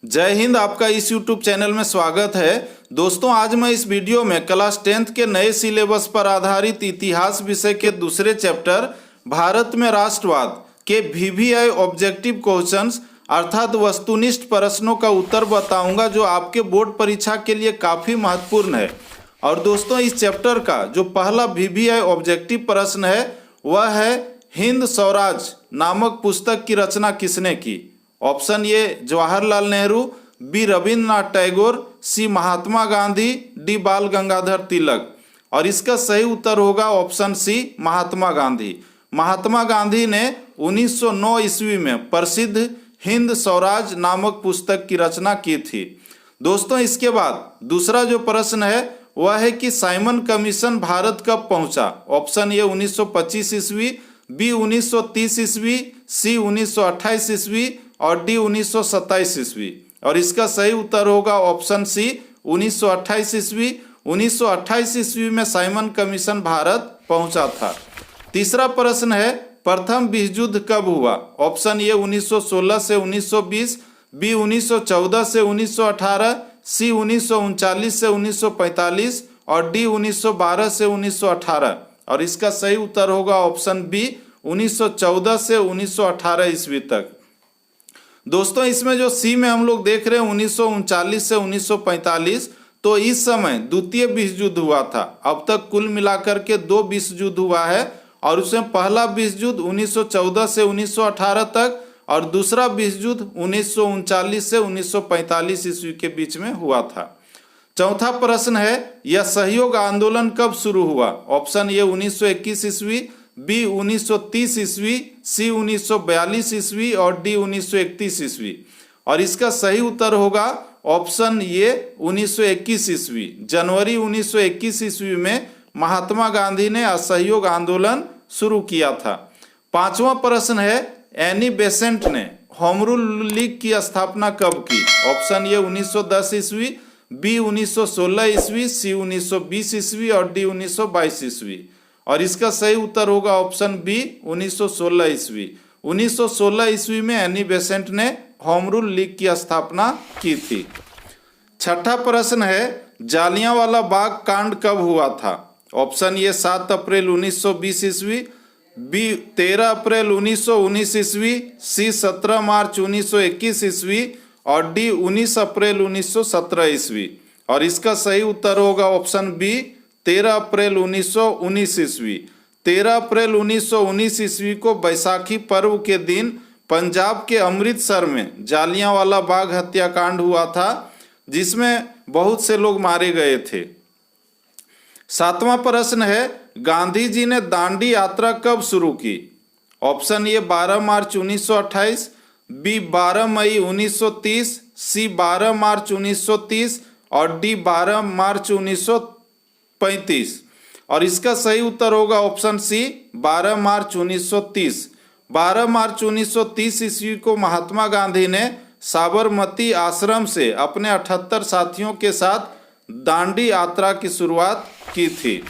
जय हिंद। आपका इस YouTube चैनल में स्वागत है। दोस्तों, आज मैं इस वीडियो में क्लास 10th के नए सिलेबस पर आधारित इतिहास विषय के दूसरे चैप्टर भारत में राष्ट्रवाद के VVI ऑब्जेक्टिव क्वेश्चंस अर्थात वस्तुनिष्ठ प्रश्नों का उत्तर बताऊंगा, जो आपके बोर्ड परीक्षा के लिए काफ़ी महत्वपूर्ण है। और दोस्तों, इस चैप्टर का जो पहला VVI ऑब्जेक्टिव प्रश्न है वह है हिंद स्वराज नामक पुस्तक की रचना किसने की। Option A Jawaharlal Nehru, B Rabindranath Tagore, C Mahatma Gandhi, D Bal Gangadhar Tilak. और इसका सही उत्तर होगा ऑप्शन सी महात्मा गांधी। महात्मा गांधी ने 1909 ईस्वी में प्रसिद्ध हिंद स्वराज नामक पुस्तक की रचना की थी। दोस्तों, इसके बाद दूसरा जो प्रश्न है वह है कि साइमन कमीशन भारत कब पहुंचा। ऑप्शन ए 1925 ईस्वी, बी 1930 ईस्वी, सी 1928 ईस्वी और डी 1927 ईस्वी। और इसका सही उत्तर होगा ऑप्शन सी 1928 ईस्वी। 1928 ईस्वी में साइमन कमीशन भारत पहुंचा था। तीसरा प्रश्न है प्रथम विश्व युद्ध कब हुआ। ऑप्शन ए 1916 से 1920, बी 1914 से 1918, सी 1939 से 1945 और डी 1912 से 1918। और इसका सही उत्तर होगा ऑप्शन बी 1914 से 1918 ईस्वी तक। दोस्तों, इसमें जो सी में हम लोग देख रहे हैं 1939 से 1945, तो इस समय द्वितीय विश्व युद्ध हुआ था। अब तक कुल मिलाकर के 2 विश्व युद्ध हुआ है और उसमें पहला विश्व युद्ध 1914 से 1918 तक और दूसरा विश्व युद्ध 1939 से 1945 ईस्वी के बीच में हुआ था। चौथा प्रश्न है यह सहयोग आंदोलन कब शुरू हुआ। ऑप्शन ए 1921 ईस्वी, बी 1930 ईस्वी, सी 1942 ईस्वी और डी 1931 ईस्वी। और इसका सही उत्तर होगा ऑप्शन ए 1921 ईस्वी। जनवरी 1921 ईस्वी में महात्मा गांधी ने असहयोग आंदोलन शुरू किया था। पांचवा प्रश्न है एनी बेसेंट ने होम रूल लीग की स्थापना कब की। ऑप्शन ए 1910 ईस्वी, बी 1916 ईस्वी, सी 1920 ईस्वी और डी 1922 ईस्वी। और इसका सही उत्तर होगा ऑप्शन बी 1916 ईस्वी। 1916 ईस्वी में एनी बेसेंट ने होम रूल लीग की स्थापना की थी। छठा प्रश्न है जालियांवाला बाग कांड कब हुआ था। ऑप्शन ए 7 अप्रैल 1920 ईस्वी, बी 13 अप्रैल 1919 ईस्वी, सी 17 मार्च 1921 ईस्वी और डी 19 अप्रैल 1917 ईस्वी। और इसका सही उत्तर होगा ऑप्शन बी 13 अप्रैल 1919 ईस्वी। 13 अप्रैल 1919 ईस्वी को बैसाखी पर्व के दिन पंजाब के अमृतसर में जालियांवाला बाग हत्याकांड हुआ था, जिसमें बहुत से लोग मारे गए थे। सातवां प्रश्न है गांधी जी ने दांडी यात्रा कब शुरू की। ऑप्शन ए 12 मार्च 1928, बी 12 मई 1930, सी 12 मार्च 1930 और डी 12 मार्च 1935। और इसका सही उत्तर होगा ऑप्शन सी 12 मार्च 1930। 12 मार्च 1930 ईस्वी को महात्मा गांधी ने साबरमती आश्रम से अपने 78 साथियों के साथ दांडी यात्रा की शुरुआत की थी।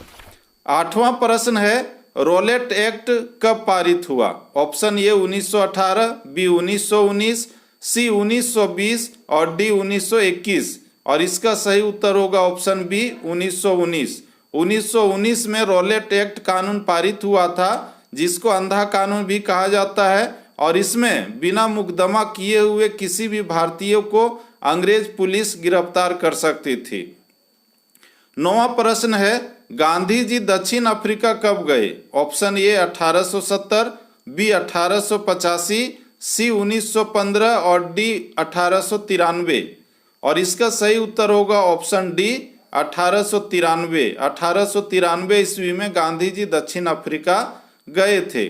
आठवां प्रश्न है रोलेट एक्ट कब पारित हुआ। ऑप्शन ए 1918, बी 1919, सी 1920 और डी 1921। और इसका सही उत्तर होगा ऑप्शन बी 1919। 1919 में रोलेट एक्ट कानून पारित हुआ था, जिसको अंधा कानून भी कहा जाता है। और इसमें बिना मुकदमा किए हुए किसी भी भारतीय को अंग्रेज पुलिस गिरफ्तार कर सकती थी। नौवां प्रश्न है गांधी जी दक्षिण अफ्रीका कब गए। ऑप्शन ए 1870, बी 1885, सी 1915 और डी 1893। और इसका सही उत्तर होगा ऑप्शन डी 1893। 1893 ईस्वी में गांधी जी दक्षिण अफ्रीका गए थे।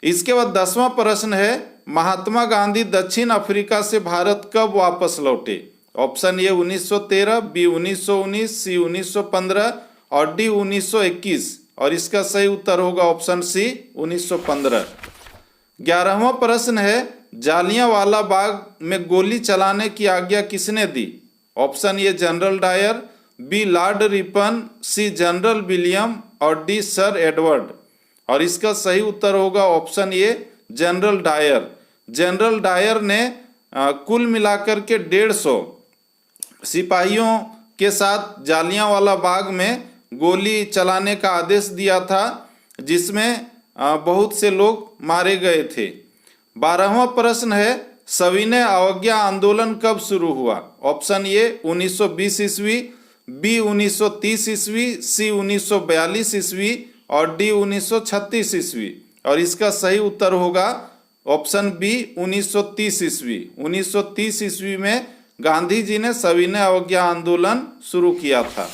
इसके बाद 10वां प्रश्न है महात्मा गांधी दक्षिण अफ्रीका से भारत कब वापस लौटे। ऑप्शन ए 1913, बी 1919, सी 1915 और डी 1921। और इसका सही उत्तर होगा ऑप्शन सी 1915। 11वां प्रश्न है जालियांवाला बाग में गोली चलाने की आज्ञा किसने दी। Option A General Dyer, B Lord Ripon, C General William और डी सर एडवर्ड। और इसका सही उत्तर होगा option A General Dyer. General Dyer ने कुल मिलाकर के 150 सिपाहियों के साथ जालियांवाला बाग में गोली चलाने का आदेश दिया था, जिसमें बहुत से लोग मारे गए थे। 12वां प्रश्न है, सविनय अवज्ञा आंदोलन कब शुरू हुआ? ऑप्शन ए 1920 ईस्वी, बी 1930 ईस्वी, सी 1942 ईस्वी और डी 1936 ईस्वी। और इसका सही उत्तर होगा ऑप्शन बी 1930 ईस्वी। 1930 ईस्वी में गांधी जी ने सविनय अवज्ञा आंदोलन शुरू किया था।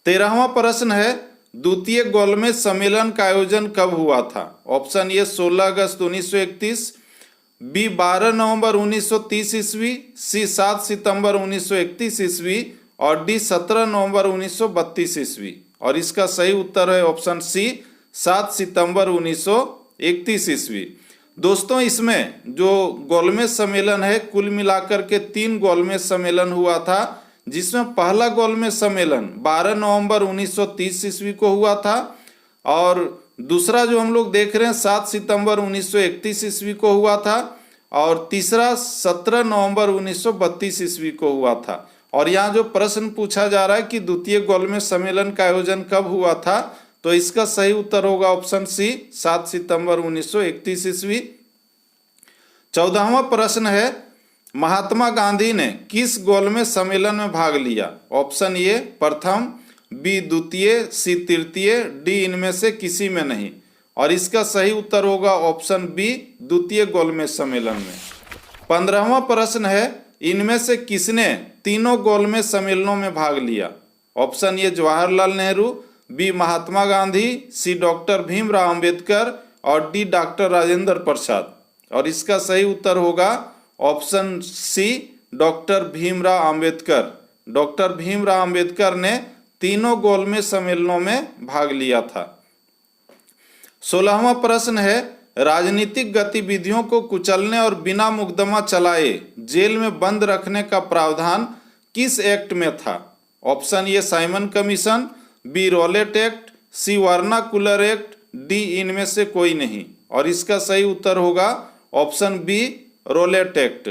13वां प्रश्न है, द्वितीय गोलमेज सम्मेलन का आयोजन कब हुआ था? ऑप्शन ए 16 अगस्त 1931, बी 12 नवंबर 1930 ईस्वी, सी 7 सितंबर 1931 ईस्वी और डी 17 नवंबर 1932 ईस्वी। और इसका सही उत्तर है ऑप्शन सी 7 सितंबर 1931 ईस्वी। दोस्तों, इसमें जो गोलमेज सम्मेलन है, कुल मिलाकर के 3 गोलमेज सम्मेलन हुआ था, जिसमें पहला गोलमेज सम्मेलन 12 नवंबर 1930 ईस्वी को हुआ था और दूसरा जो हम लोग देख रहे हैं 7 सितंबर 1931 ईस्वी को हुआ था और तीसरा 17 नवंबर 1932 ईस्वी को हुआ था। और यहाँ जो प्रश्न पूछा जा रहा है कि द्वितीय गोलमेज सम्मेलन का आयोजन कब हुआ था, तो इसका सही उत्तर होगा ऑप्शन सी 7 सितंबर 1931 ईस्वी। 14वां प्रश्न है, महात्मा गांधी ने किस गोलमेज सम्मेलन में भाग लिया? ऑप्शन ए प्रथम, बी द्वितीय, सी तृतीय, डी इनमें से किसी में नहीं। और इसका सही उत्तर होगा ऑप्शन बी द्वितीय गोलमेज सम्मेलन में। 15वां प्रश्न है, इनमें से किसने तीनों गोलमेज सम्मेलनों में भाग लिया? Option A Jawaharlal Nehru, B Mahatma Gandhi, C doctor Bhimrao Ambedkar और डी डॉक्टर राजेंद्र प्रसाद। और इसका सही उत्तर होगा option C doctor Bhimrao Ambedkar. Doctor Bhimrao Ambedkar ने तीनों गोलमेज सम्मेलनों में भाग लिया था। 16वां प्रश्न है, राजनीतिक गतिविधियों को कुचलने और बिना मुकदमा चलाए जेल में बंद रखने का प्रावधान किस एक्ट में था? Option A Simon Commission, B Rowlatt Act, C Vernacular Act, D इनमें से कोई नहीं। और इसका सही उत्तर होगा ऑप्शन बी रॉलेट एक्ट।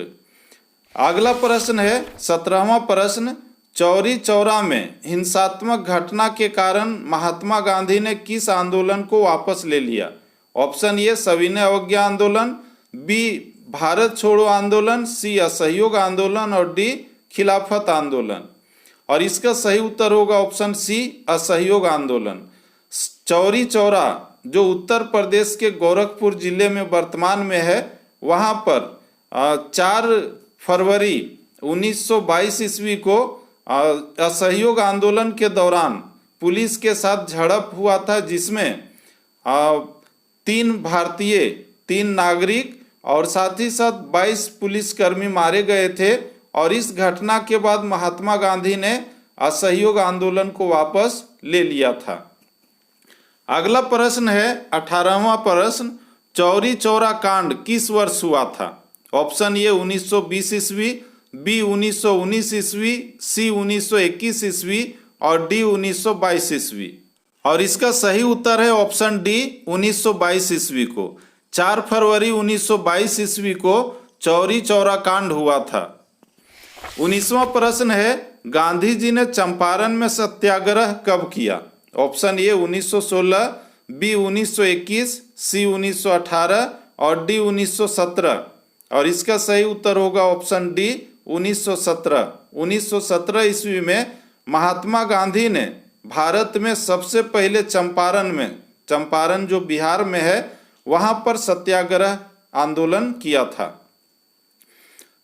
अगला प्रश्न है 17वां प्रश्न, चौरी चौरा में हिंसात्मक घटना के कारण महात्मा गांधी ने किस आंदोलन को वापस ले लिया? ऑप्शन ए सविनय अवज्ञा आंदोलन, बी भारत छोड़ो आंदोलन, सी असहयोग आंदोलन और डी खिलाफत आंदोलन। और इसका सही उत्तर होगा ऑप्शन सी असहयोग आंदोलन। चौरी चौरा जो उत्तर प्रदेश के गोरखपुर जिले में वर्तमान में है, वहाँ पर 4 फरवरी 1922 ईस्वी को असहयोग आंदोलन के दौरान पुलिस के साथ झड़प हुआ था, जिसमें 3 भारतीय, 3 नागरिक और साथ ही साथ 22 पुलिसकर्मी मारे गए थे। और इस घटना के बाद महात्मा गांधी ने असहयोग आंदोलन को वापस ले लिया था। अगला प्रश्न है 18वां प्रश्न, चौरी चौरा कांड किस वर्ष हुआ था? ऑप्शन ए 1920 ईस्वी, बी 1919 ईस्वी, सी 1921 ईस्वी और डी 1922 ईस्वी। और इसका सही उत्तर है ऑप्शन डी 1922 ईस्वी को। 4 फरवरी 1922 ईस्वी को चौरी चौरा कांड हुआ था। 19वां प्रश्न है, गांधी जी ने चंपारण में सत्याग्रह कब किया? ऑप्शन ए 1916, बी 1921, सी 1918 और डी 1917। और इसका सही उत्तर होगा ऑप्शन डी 1917। 1917 ईस्वी में महात्मा गांधी ने भारत में सबसे पहले चंपारण जो बिहार में है, वहां पर सत्याग्रह आंदोलन किया था।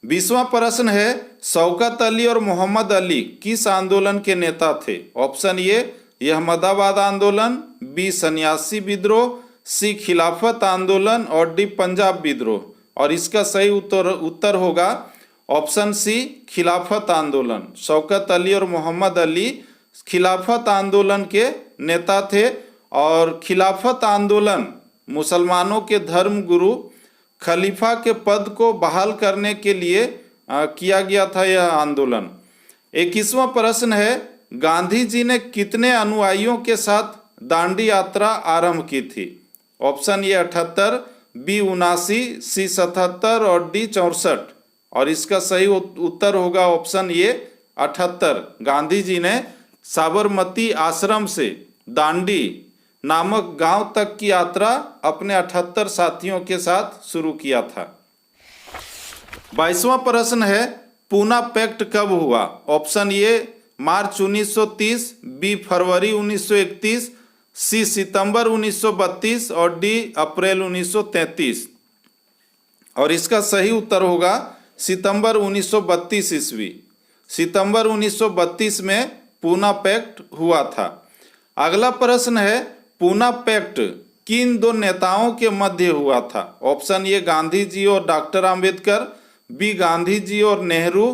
20वां प्रश्न है, शौकत अली और मोहम्मद अली किस आंदोलन के नेता थे? ऑप्शन ए अहमदाबाद आंदोलन, बी सन्यासी विद्रोह, सी खिलाफत आंदोलन और डी पंजाब विद्रोह। और इसका सही उत्तर होगा ऑप्शन सी खिलाफत आंदोलन। शौकत अली और मोहम्मद अली खिलाफत आंदोलन के नेता थे और खिलाफत आंदोलन मुसलमानों के धर्म गुरु खलीफा के पद को बहाल करने के लिए किया गया था यह आंदोलन। 21वां प्रश्न है, गांधी जी ने कितने अनुयायियों के साथ दांडी यात्रा आरंभ की थी? ऑप्शन ए 78, बी 79, सी 77 और डी 64। और इसका सही उत्तर होगा ऑप्शन ए 78। गांधी जी ने साबरमती आश्रम से दांडी नामक गांव तक की यात्रा अपने 78 साथियों के साथ शुरू किया था। 22वां प्रश्न है, पूना पैक्ट कब हुआ? ऑप्शन ए मार्च 1930, बी फरवरी 1931, सी सितंबर 1932 और डी अप्रैल 1933। और इसका सही उत्तर होगा सितंबर 1932 ईस्वी। सितंबर 1932 में पूना पैक्ट हुआ था। अगला प्रश्न है, पूना पैक्ट किन दो नेताओं के मध्य हुआ था? ऑप्शन ए गांधी जी और डॉक्टर आम्बेडकर, बी गांधी जी और नेहरू,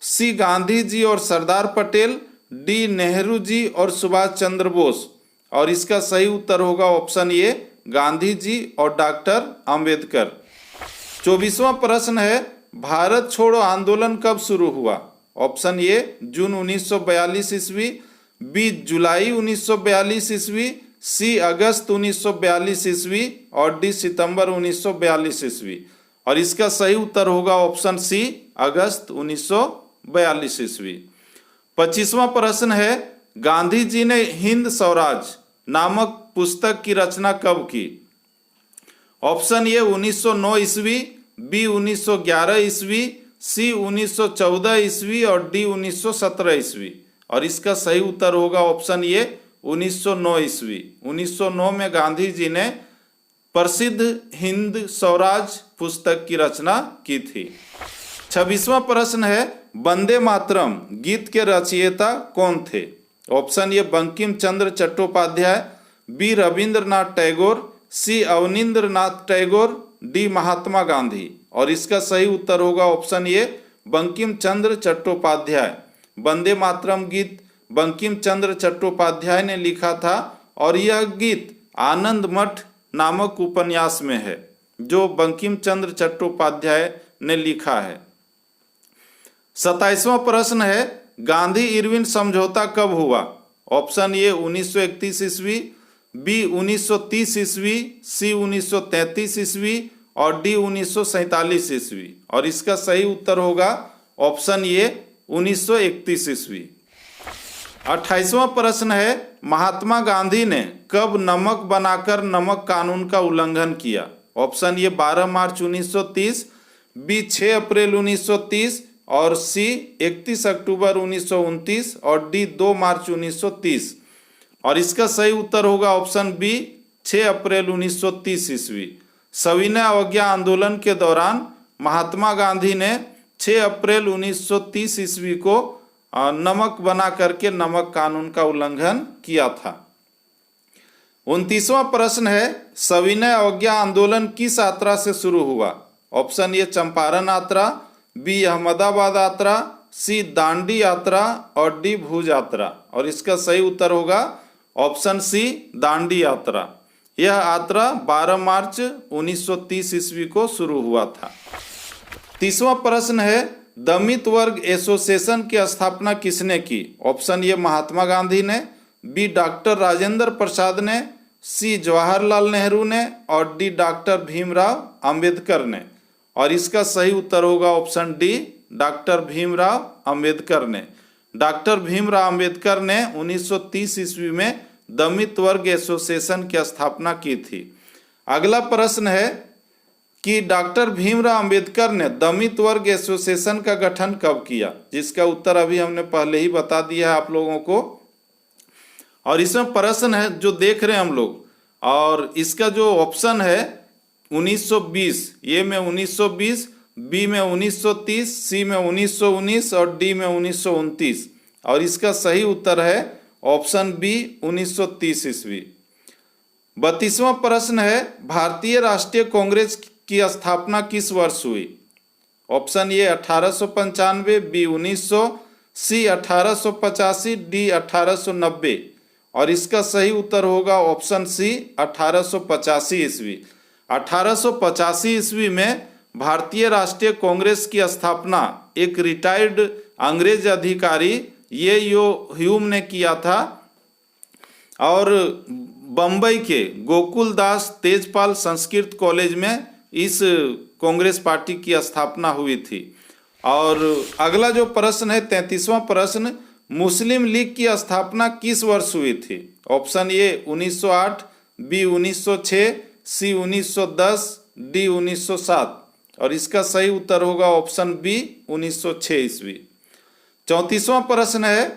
सी गांधी जी और सरदार पटेल, डी नेहरू जी और सुभाष चंद्र बोस। और इसका सही उत्तर होगा ऑप्शन ए गांधी जी और डॉक्टर आम्बेडकर। 24वां प्रश्न है, भारत छोड़ो आंदोलन कब शुरू हुआ? ऑप्शन ए जून 1942 ईस्वी, बी जुलाई 1942 ईस्वी, सी अगस्त 1942 ईस्वी और डी सितंबर 1942 ईस्वी। और इसका सही उत्तर होगा ऑप्शन सी अगस्त 1942 ईस्वी। 25वां प्रश्न है, गांधी जी ने हिंद स्वराज नामक पुस्तक की रचना कब की? ऑप्शन ए 1909 ईस्वी, बी 1911 ईस्वी, सी 1914 ईस्वी और डी 1917 ईस्वी। और इसका सही उत्तर होगा ऑप्शन ए 1909 ईस्वी। 1909 में गांधी जी ने प्रसिद्ध हिंद स्वराज पुस्तक की रचना की थी। 26वां प्रश्न है, वंदे मातरम गीत के रचयिता कौन थे? Option A Bankim Chandra Chattopadhyay, B Rabindranath Tagore, C Abanindranath Tagore, D Mahatma Gandhi. और इसका सही उत्तर होगा ऑप्शन ए बंकिम चंद्र चट्टोपाध्याय। वंदे मातरम गीत बंकिम चंद्र चट्टोपाध्याय ने लिखा था और यह गीत आनंद मठ नामक उपन्यास में है जो बंकिम चंद्र चट्टोपाध्याय ने लिखा है। 27वां प्रश्न है, गांधी इरविन समझौता कब हुआ? ऑप्शन ए 1931 ईस्वी, बी 1930 ईस्वी, सी 1933 ईस्वी और डी 1947 ईस्वी। और इसका सही उत्तर होगा ऑप्शन ए 1931 ईस्वी। 28वां प्रश्न है, महात्मा गांधी ने कब नमक बनाकर नमक कानून का उल्लंघन किया? ऑप्शन ए 12 मार्च 1930, बी 6 अप्रैल 1930 और सी 31 अक्टूबर 1929 और डी 2 मार्च 1930। और इसका सही उत्तर होगा ऑप्शन बी 6 अप्रैल 1930 ईस्वी। सविनय अवज्ञा आंदोलन के दौरान महात्मा गांधी ने 6 अप्रैल 1930 ईस्वी को नमक बना करके नमक कानून का उल्लंघन किया था। 29वां प्रश्न है, सविनय अवज्ञा आंदोलन किस यात्रा से शुरू हुआ? ऑप्शन ए चंपारण यात्रा, बी अहमदाबाद यात्रा, सी दांडी यात्रा और डी भुज यात्रा। और इसका सही उत्तर होगा ऑप्शन सी दांडी यात्रा। यह यात्रा 12 मार्च 1930 ईस्वी को शुरू हुआ था। 30वां प्रश्न है, दलित वर्ग एसोसिएशन की स्थापना किसने की? ऑप्शन ए महात्मा गांधी ने, बी डॉक्टर राजेंद्र प्रसाद ने, सी जवाहरलाल नेहरू ने और डी डॉक्टर भीमराव अंबेडकर ने। और इसका सही उत्तर होगा option D doctor Bhimrao Ambedkar ने। डॉक्टर भीमराव अंबेडकर ने 1930 ईस्वी में दलित वर्ग एसोसिएशन की स्थापना की थी। अगला प्रश्न है कि डॉक्टर भीमराव अंबेडकर ने दलित वर्ग एसोसिएशन का गठन कब किया? जिसका उत्तर अभी हमने पहले ही बता दिया है आप लोगों को। और इसमें प्रश्न है जो देख रहे हैं हम लोग, और इसका जो ऑप्शन है 1920, ए में 1920, बी में 1930, सी में 1919 और डी में 1929। और इसका सही उत्तर है ऑप्शन बी 1930 ईस्वी। 32वां प्रश्न है, भारतीय राष्ट्रीय कांग्रेस की स्थापना किस वर्ष हुई? Option A 1895, B 1900, C 1885, D 1890। और इसका सही उत्तर होगा ऑप्शन सी 1885 ईस्वी। 1885 ईस्वी में भारतीय राष्ट्रीय कांग्रेस की स्थापना एक रिटायर्ड अंग्रेज अधिकारी ये ह्यूम ने किया था। और बम्बई के गोकुलदास तेजपाल संस्कृत कॉलेज में इस कांग्रेस पार्टी की स्थापना हुई थी। और अगला जो प्रश्न है 33वां प्रश्न, मुस्लिम लीग की स्थापना किस वर्ष हुई थी? Option A 1908, B 1906, C 1910, D 1907। और इसका सही उत्तर होगा ऑप्शन बी 1906 ईस्वी। 34वां प्रश्न है,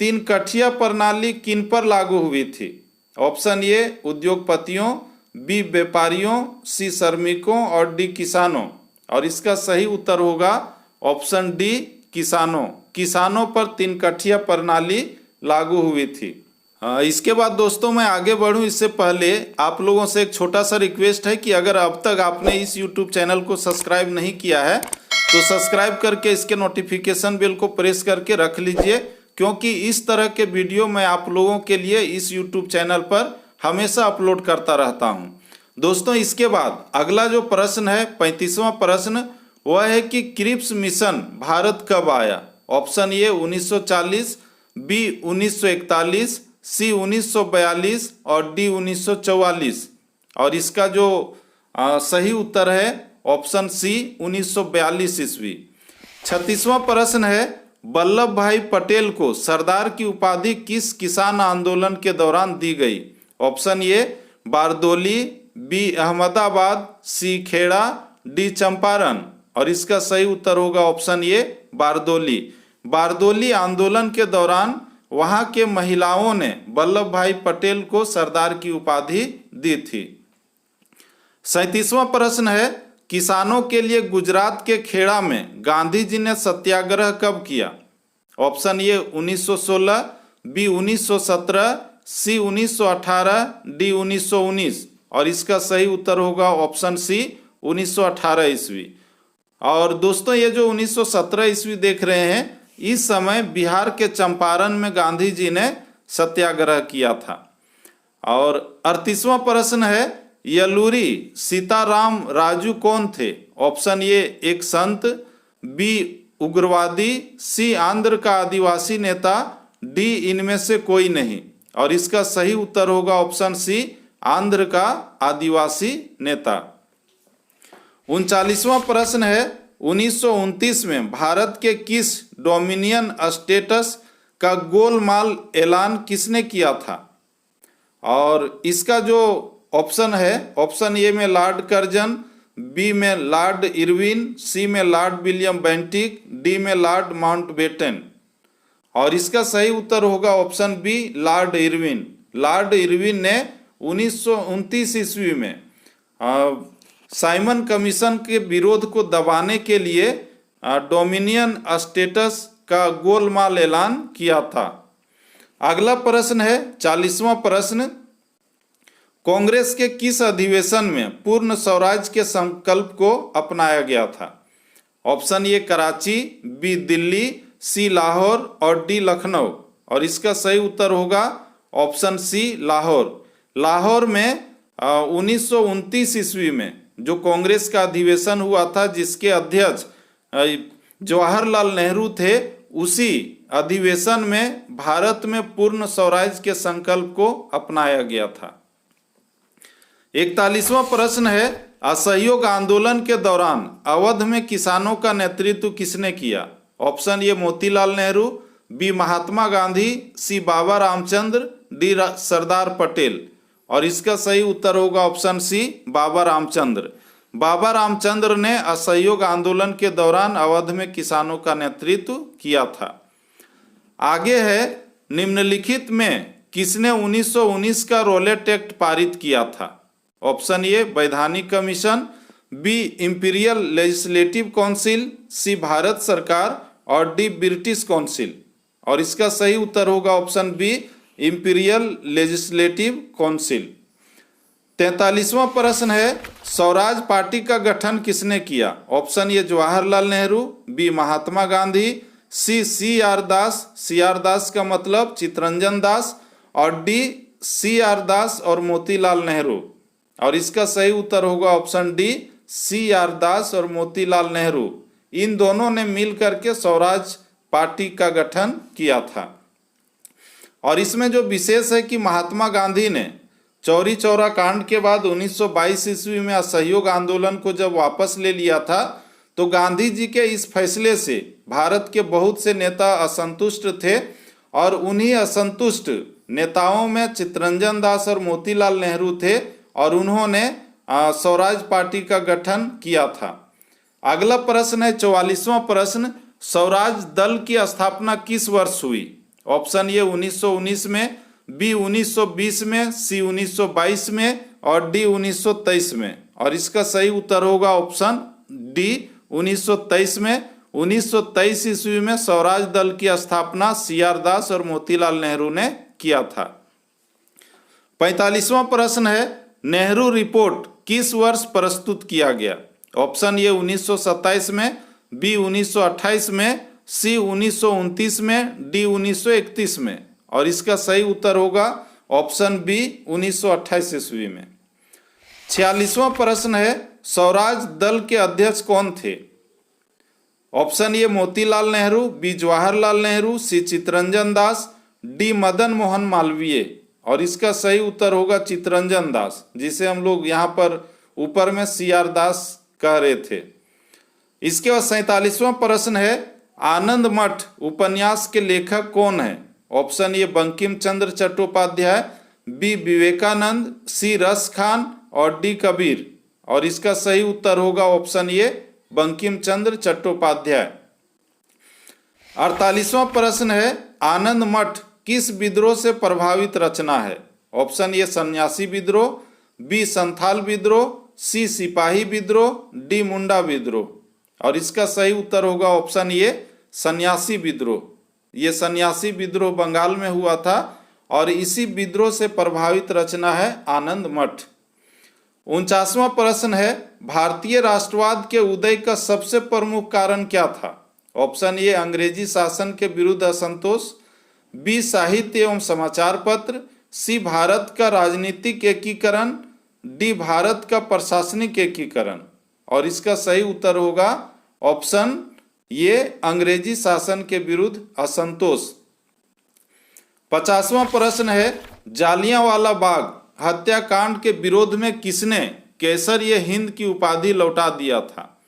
तीन कठिया प्रणाली किन पर लागू हुई थी? ऑप्शन ए उद्योगपतियों, बी व्यापारियों, सी श्रमिकों और डी किसानों। और इसका सही उत्तर होगा ऑप्शन डी किसानों। किसानों पर तीन कठिया प्रणाली लागू हुई थी। इसके बाद दोस्तों मैं आगे बढ़ूं इससे पहले आप लोगों से एक छोटा सा रिक्वेस्ट है कि अगर अब तक आपने इस YouTube चैनल को सब्सक्राइब नहीं किया है तो सब्सक्राइब करके इसके नोटिफिकेशन बेल को प्रेस करके रख लीजिए, क्योंकि इस तरह के वीडियो मैं आप लोगों के लिए इस YouTube चैनल पर हमेशा अपलोड करता रहता हूं। दोस्तों इसके बाद अगला जो प्रश्न है 35वां प्रश्न, वह है कि क्रिप्स मिशन भारत कब आया? ऑप्शन ए 1940, बी 1941, सी 1942 और डी 1944। और इसका जो सही उत्तर है ऑप्शन सी 1942 ईस्वी। 36वां प्रश्न है, वल्लभ भाई पटेल को सरदार की उपाधि किस किसान आंदोलन के दौरान दी गई? Option A Bardoli, B Ahmedabad, C Kheda, D Champaran. और इसका सही उत्तर होगा ऑप्शन ए बारदोली। बारदोली आंदोलन के दौरान वहां के महिलाओं ने वल्लभ भाई पटेल को सरदार की उपाधि दी थी। 37वां प्रश्न है, किसानों के लिए गुजरात के खेड़ा में गांधी जी ने सत्याग्रह कब किया? Option A 1916, B 1917, C 1918, D 1919। और इसका सही उत्तर होगा ऑप्शन सी 1918 ईस्वी। और दोस्तों ये जो 1917 ईस्वी देख रहे हैं, इस समय बिहार के चंपारण में गांधी जी ने सत्याग्रह किया था। और 38वां प्रश्न है, यलूरी सीताराम राजू कौन थे? ऑप्शन ए एक संत, बी उग्रवादी, सी आंध्र का आदिवासी नेता, डी इनमें से कोई नहीं। और इसका सही उत्तर होगा ऑप्शन सी आंध्र का आदिवासी नेता। 39वां प्रश्न है, 1929 में भारत के किस डोमिनियन स्टेटस का गोलमाल ऐलान किसने किया था? और इसका जो ऑप्शन है, ऑप्शन ए में लॉर्ड कर्जन, बी में लॉर्ड इरविन, सी में लॉर्ड विलियम बेंटिक, डी में लॉर्ड माउंटबेटन। और इसका सही उत्तर होगा option B Lord Irwin. Lord Irwin ने 1929 ईस्वी में साइमन कमीशन के विरोध को दबाने के लिए डोमिनियन स्टेटस का गोलमाल ऐलान किया था। अगला प्रश्न है 40वां प्रश्न, कांग्रेस के किस अधिवेशन में पूर्ण स्वराज के संकल्प को अपनाया गया था? Option A Karachi, B Delhi, C Lahore और डी लखनऊ। और इसका सही उत्तर होगा ऑप्शन सी लाहौर। लाहौर में 1929 ईस्वी में जो कांग्रेस का अधिवेशन हुआ था, जिसके अध्यक्ष जवाहरलाल नेहरू थे, उसी अधिवेशन में भारत में पूर्ण स्वराज के संकल्प को अपनाया गया था। 41वां प्रश्न है, असहयोग आंदोलन के दौरान अवध में किसानों का नेतृत्व किसने किया? Option A Motilal Nehru, B Mahatma Gandhi, C Baba Ramchandra, D Sardar Patel. और इसका सही उत्तर होगा ऑप्शन सी बाबा रामचंद्र। बाबा रामचंद्र ने असहयोग आंदोलन के दौरान अवध में किसानों का नेतृत्व किया था। आगे है, निम्नलिखित में किसने 1919 का रोलेट एक्ट पारित किया था? ऑप्शन ए वैधानिक commission, B imperial legislative council, C Bharat सरकार और डी ब्रिटिश काउंसिल। और इसका सही उत्तर होगा option B imperial legislative council. 43वां प्रश्न है, स्वराज पार्टी का गठन किसने किया? Option A Jawaharlal Nehru, B Mahatma Gandhi, C R Das, C R Das का मतलब चितरंजन दास, और डी सी आर दास और मोतीलाल नेहरू। और इसका सही उत्तर होगा ऑप्शन डी सी आर दास और मोतीलाल नेहरू। इन दोनों ने मिल करके स्वराज पार्टी का गठन किया था। और इसमें जो विशेष है कि महात्मा गांधी ने चौरी चौरा कांड के बाद 1922 ईस्वी में असहयोग आंदोलन को जब वापस ले लिया था तो गांधी जी के इस फैसले से भारत के बहुत से नेता असंतुष्ट थे और उन्हीं असंतुष्ट नेताओं में चित्तरंजन दास और मोतीलाल नेहरू थे और उन्होंने स्वराज पार्टी का गठन किया था। अगला प्रश्न है 44वां प्रश्न, स्वराज दल की स्थापना किस वर्ष हुई? ऑप्शन ए 1919 में, बी 1920 में, सी 1922 में और डी 1923 में। और इसका सही उत्तर होगा ऑप्शन डी 1923 में। 1923 ईस्वी में स्वराज दल की स्थापना CR दास और मोतीलाल नेहरू ने किया था। 45वां प्रश्न है, नेहरू रिपोर्ट किस वर्ष प्रस्तुत किया गया? ऑप्शन ए 1927 में, बी 1928 में, सी 1929 में, डी 1931 में। और इसका सही उत्तर होगा ऑप्शन बी 1928 ईस्वी में। 46वां प्रश्न है, स्वराज दल के अध्यक्ष कौन थे? Option A Motilal Nehru, B Jawaharlal Nehru, C Chittaranjan Das, D Madan Mohan Malviya. और इसका सही उत्तर होगा चित्तरंजन दास, जिसे हम लोग यहाँ पर ऊपर में CR दास कह रहे थे। इसके बाद 47वां प्रश्न है, आनंद मठ उपन्यास के लेखक कौन है? Option A Bankim Chandra Chattopadhyay, B Vivekananda, C Ras Khan और डी कबीर। और इसका सही उत्तर होगा ऑप्शन ए बंकिम चंद्र चट्टोपाध्याय। 48वां प्रश्न है, आनंद मठ किस विद्रोह से प्रभावित रचना है? ऑप्शन ए सन्यासी विद्रोह, बी संथाल विद्रोह, सी सिपाही विद्रोह, डी मुंडा विद्रोह। और इसका सही उत्तर होगा ऑप्शन ए सन्यासी विद्रोह। ये सन्यासी विद्रोह बंगाल में हुआ था और इसी विद्रोह से प्रभावित रचना है आनंद मठ। 49वां प्रश्न है, भारतीय राष्ट्रवाद के उदय का सबसे प्रमुख कारण क्या था? ऑप्शन ए अंग्रेजी शासन के विरुद्ध असंतोष, बी साहित्य एवं समाचार पत्र, सी भारत का राजनीतिक एकीकरण, डी भारत का प्रशासनिक एकीकरण। और इसका सही उत्तर होगा ऑप्शन ये अंग्रेजी शासन के विरुद्ध असंतोष। 50वां प्रश्न है, जालियांवाला बाग हत्याकांड के विरोध में किसने केसर-ए-हिंद की उपाधि लौटा दिया था?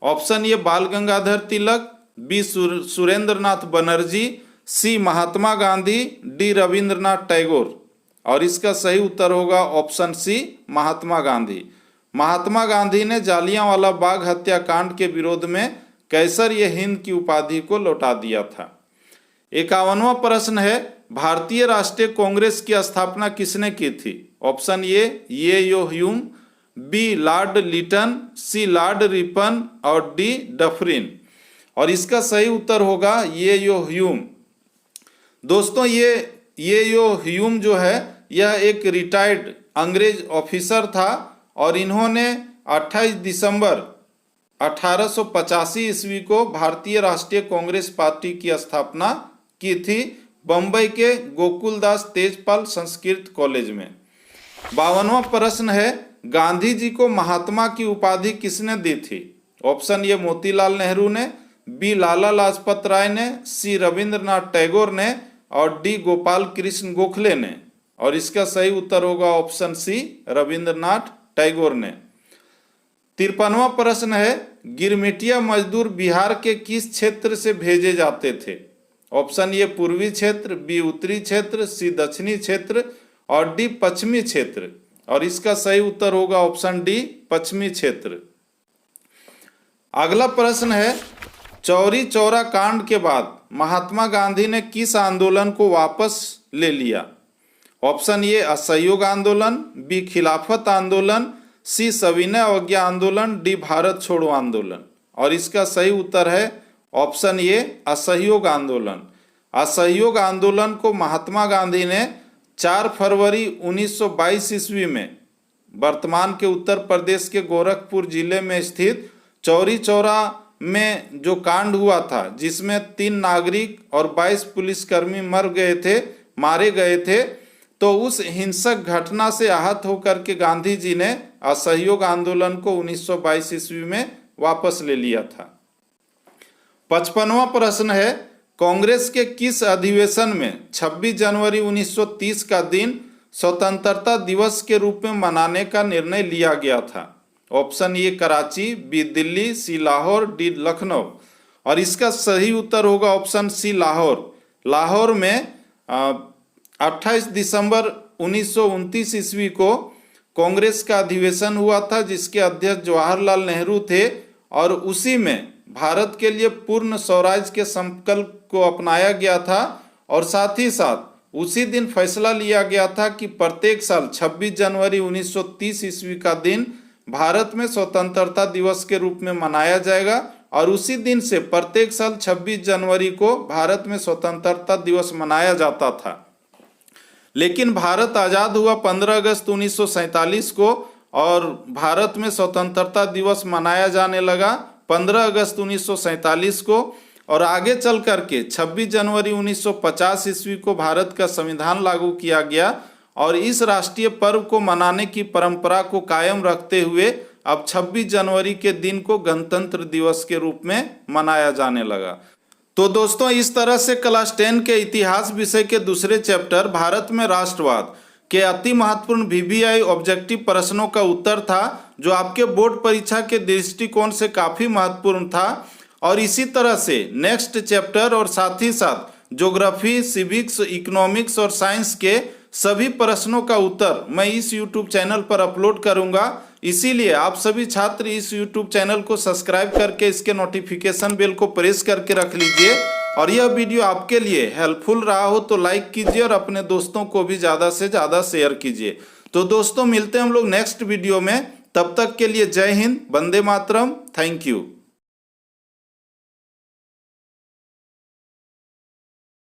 ऑप्शन ए बाल गंगाधर तिलक, बी सुरेंद्रनाथ बनर्जी, सी महात्मा गांधी, डी रविंद्रनाथ टैगोर। और इसका सही उत्तर होगा ऑप्शन सी महात्मा गांधी। महात्मा गांधी ने जालियांवाला बाग हत्याकांड के विरोध में केसर-ए-हिंद की उपाधि को लौटा दिया था। 51वां प्रश्न है, भारतीय राष्ट्रीय कांग्रेस की स्थापना किसने की थी? ऑप्शन ए यो Hume, B Lord Lytton, C Lord Ripon और डी डफरिन। और इसका सही उत्तर होगा ये यो ह्यूम। दोस्तों ये यो ह्यूम जो है यह एक रिटायर्ड अंग्रेज ऑफिसर था और इन्होंने 28 दिसंबर 1885 ईस्वी को भारतीय राष्ट्रीय कांग्रेस पार्टी की स्थापना की थी बंबई के गोकुलदास तेजपाल संस्कृत कॉलेज में। 52वां प्रश्न है, गांधी जी को महात्मा की उपाधि किसने दी थी? ऑप्शन ए मोतीलाल नेहरू ने, बी लाला लाजपत राय ने, सी रविंद्रनाथ टैगोर ने और डी गोपाल कृष्ण गोखले ने। और इसका सही उत्तर होगा ऑप्शन सी रविंद्रनाथ टैगोर ने। 53वां प्रश्न है, गिरमिटिया मजदूर बिहार के किस क्षेत्र से भेजे जाते थे? ऑप्शन ए पूर्वी क्षेत्र, बी उत्तरी क्षेत्र, सी दक्षिणी क्षेत्र और डी पश्चिमी क्षेत्र। और इसका सही उत्तर होगा ऑप्शन डी पश्चिमी क्षेत्र। अगला प्रश्न है, चौरी चौरा कांड के बाद महात्मा गांधी ने किस आंदोलन को वापस ले लिया? ऑप्शन ए असहयोग आंदोलन, बी खिलाफत आंदोलन, सी सविनय अवज्ञा आंदोलन, डी भारत छोड़ो आंदोलन। और इसका सही उत्तर है ऑप्शन ए असहयोग आंदोलन। असहयोग आंदोलन को महात्मा गांधी ने 4 फरवरी 1922 ईस्वी में वर्तमान के उत्तर प्रदेश के गोरखपुर जिले में स्थित चौरी चौरा में जो कांड हुआ था जिसमें 3 नागरिक और 22 पुलिसकर्मी मारे गए थे, तो उस हिंसक घटना से आहत होकर के गांधी जी ने असहयोग आंदोलन को 1922 ईस्वी में वापस ले लिया था। 55वां प्रश्न है, कांग्रेस के किस अधिवेशन में 26 जनवरी 1930 का दिन स्वतंत्रता दिवस के रूप में मनाने का निर्णय लिया गया था। Option A Karachi, B Delhi, C Lahore, D Lucknow. और इसका सही उत्तर होगा ऑप्शन सी लाहौर। लाहौर में 28 दिसंबर 1929 ईस्वी को कांग्रेस का अधिवेशन हुआ था, जिसके अध्यक्ष जवाहरलाल नेहरू थे, और उसी में भारत के लिए पूर्ण स्वराज के संकल्प को अपनाया गया था। और साथ ही साथ उसी दिन फैसला लिया गया था कि प्रत्येक साल 26 जनवरी 1930 ईस्वी का दिन भारत में स्वतंत्रता दिवस के रूप में मनाया जाएगा। और उसी दिन से प्रत्येक साल 26 जनवरी को भारत में स्वतंत्रता दिवस मनाया जाता था। लेकिन भारत आज़ाद हुआ 15 अगस्त 1947 को, और भारत में स्वतंत्रता दिवस मनाया जाने लगा 15 अगस्त 1947 को। और आगे चल करके 26 जनवरी 1950 ईस्वी को भारत का संविधान लागू किया गया। और इस राष्ट्रीय पर्व को मनाने की परंपरा को कायम रखते हुए अब 26 जनवरी के दिन को गणतंत्र दिवस के रूप में मनाया जाने लगा। तो दोस्तों, इस तरह से क्लास 10 के इतिहास विषय के दूसरे चैप्टर भारत में राष्ट्रवाद के अति महत्वपूर्ण VVI ऑब्जेक्टिव प्रश्नों का उत्तर था, जो आपके बोर्ड परीक्षा के दृष्टिकोण से काफ़ी महत्वपूर्ण था। और इसी तरह से नेक्स्ट चैप्टर और साथ ही साथ ज्योग्राफी, सिविक्स, इकोनॉमिक्स और साइंस के सभी प्रश्नों का उत्तर मैं इस YouTube चैनल पर अपलोड करूंगा। इसीलिए आप सभी छात्र इस YouTube चैनल को सब्सक्राइब करके इसके नोटिफिकेशन बेल को प्रेस करके रख लीजिए। और यह वीडियो आपके लिए हेल्पफुल रहा हो तो लाइक कीजिए और अपने दोस्तों को भी ज़्यादा से ज़्यादा शेयर कीजिए। तो दोस्तों, मिलते हैं हम लोग नेक्स्ट वीडियो में। तब तक के लिए जय हिंद, वंदे मातरम, थैंक यू।